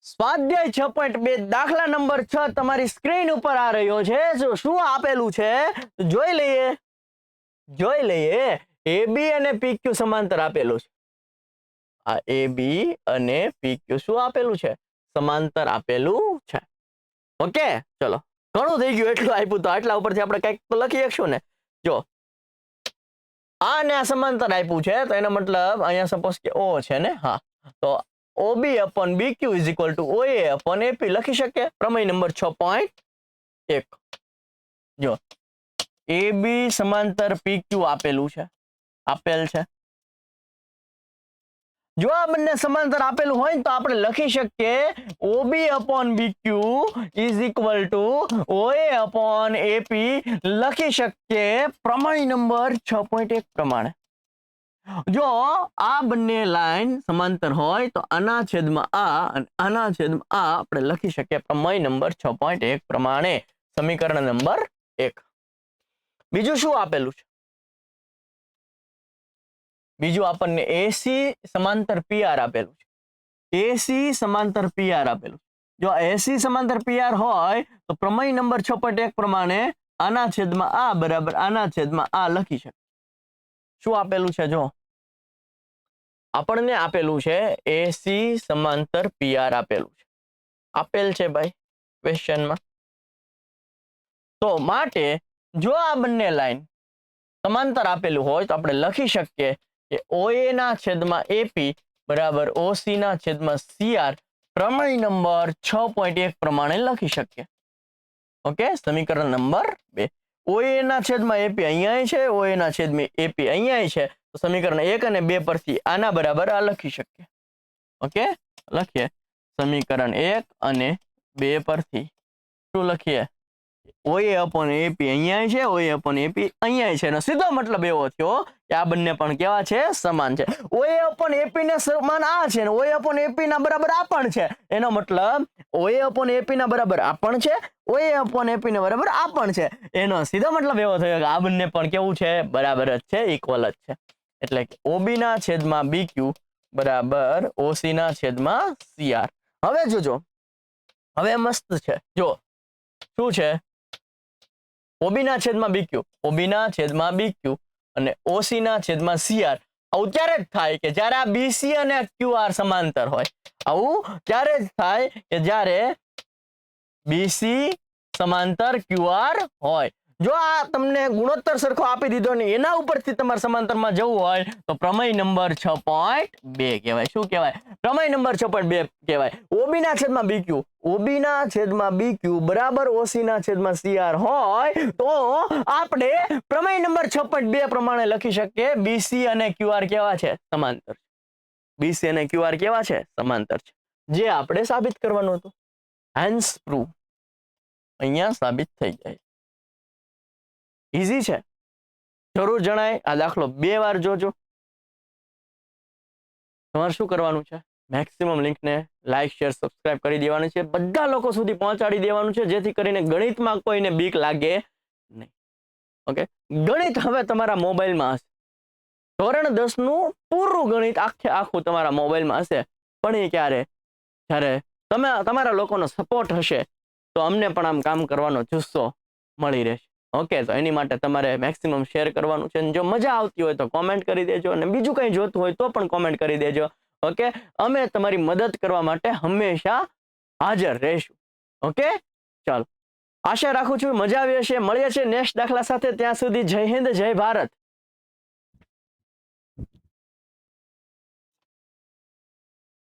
સ્વાધ્યાય 6.2 દાખલા નંબર 6 તમારી સ્ક્રીન ઉપર આ રહ્યો છે. શું આપેલું છે જોઈ લઈએ. AB અને PQ સમાંતર આપેલું છે. આ AB અને PQ શું આપેલું છે? સમાંતર આપેલું છે. ઓકે, ચલો ઘણું થઈ ગયું, એટલું આપ્યું તો આટલા ઉપરથી આપણે કંઈક તો લખી શકશું ને. જો આ ને આ સમાંતર આપ્યું છે તો એનો મતલબ અહીંયા સપોઝ કે O છે ને, હા, તો OB upon BQ is equal to OA upon AP લખી શકીએ. પ્રમેય નંબર 6.1. જો AB સમાંતર PQ આપેલ છે. જો આ બંને સમાંતર આપેલું હોય તો આપણે લખી શકીએ OB upon BQ is equal to OA upon AP લખી શકીએ પ્રમેય નંબર 6.1 પ્રમાણે. જો આ બંને લાઈન સમાંતર હોય તો આના છેદમાં આ અને આના છેદમાં આ આપણે લખી શકીએ પ્રમેય નંબર 6.1 પ્રમાણે. સમીકરણ નંબર 1. બીજું શું આપેલું છે? બીજું આપણને AC સમાંતર PR આપેલું છે. AC સમાંતર PR આપેલું. જો AC સમાંતર PR હોય તો પ્રમેય નંબર 6.1 પ્રમાણે આના છેદમાં આ બરાબર આના છેદમાં આ લખી શકે. શું આપેલું છે? જો આપણને આપેલું છે AC સમાંતર PR આપેલું છે. આપેલ છે ભાઈ ક્વેશ્ચનમાં. તો માટે જો આ બંને લાઈન સમાંતર આપેલું હોય તો આપણે લખી શકીએ કે OA ના છેદમાં AP બરાબર OC ના છેદમાં CR પ્રમેય નંબર 6.1 પ્રમાણે લખી શકીએ. ઓકે, સમીકરણ નંબર 2. OA ના છેદમાં AP અહીંયા છે, OA ના છેદમાં AP અહીંયા છે, તો સમીકરણ 1 અને 2 પરથી આના બરાબર આ લખી શકીએ. ઓકે, લખીએ સમીકરણ 1 અને 2 પરથી શું લખીએ? OA upon AP અહીંયા છે, OA upon AP અહીંયા છે. એનો સીધો મતલબ એવો થયો કે આ બંને પણ કેવા છે? સમાન છે. OA upon AP ને સમાન આ છે અને OA upon AP ના બરાબર આ પણ છે. એનો મતલબ OA upon AP ના બરાબર આ પણ છે, OA upon AP ના બરાબર આ પણ છે. એનો સીધો મતલબ એવો થયો કે આ બંને પણ કેવું છે? બરાબર જ છે, ઇક્વલ જ છે. એટલે કે OB ના છેદમાં BQ બરાબર OC ના છેદમાં CR. હવે જોજો, હવે મસ્ત છે. જો શું છે? OB ના છેદમાં BQ, OB ના છેદમાં BQ અને OC ના છેદમાં CR. આવું ત્યારે જ થાય કે જ્યારે આ BC અને QR સમાંતર હોય. આવું ત્યારે જ થાય કે જ્યારે BC સમાંતર QR હોય. જો આ તમને ગુણોત્તર સરખો આપી દીધો ને એના ઉપરથી તમારે સમાંતરમાં જવું હોય તો પ્રમેય નંબર 6.2 કહેવાય. શું કહેવાય? પ્રમેય નંબર 6.2 કહેવાય. OB ના છેદમાં BQ, OB ના છેદમાં BQ બરાબર OC ના છેદમાં CR હોય તો આપણે પ્રમેય નંબર 6.2 પ્રમાણે લખી શકીએ BC અને QR કેવા છે? સમાંતર. BC અને QR કેવા છે? સમાંતર છે. જે આપણે સાબિત કરવાનું હતું. હેન્સ પ્રૂવ અહીંયા સાબિત થઈ જાય. ઈઝી છે, જરૂર જણાય. આ દાખલો 2 વાર જોજો. તમારે શું કરવાનું છે? મેક્સિમમ લિંકને લાઈક, શેર, સબસ્ક્રાઇબ કરી દેવાનું છે. બધા લોકો સુધી પહોંચાડી દેવાનું છે જેથી કરીને ગણિતમાં કોઈને બીક લાગે નહીં. ઓકે, ગણિત હવે તમારા મોબાઈલમાં હશે. ધોરણ 10 નું પૂરું ગણિત આખું તમારા મોબાઈલમાં હશે. પણ એ ક્યારે? જ્યારે તમારા લોકોનો સપોર્ટ હશે તો અમને પણ આમ કામ કરવાનો જુસ્સો મળી રહેશે. ઓકે, તો એની માટે તમારે મેક્સિમમ શેર કરવાનું છે. જો મજા આવતી હોય તો કોમેન્ટ કરી દેજો અને બીજું કંઈ જોતું હોય તો પણ કોમેન્ટ કરી દેજો. ઓકે, અમે તમારી મદદ કરવા માટે હંમેશા હાજર રહીશું. ઓકે, ચાલો, આશા રાખું છું મજા આવી હશે. મળીએ છીએ નેક્સ્ટ દાખલા સાથે. ત્યાં સુધી જય હિન્દ, જય ભારત.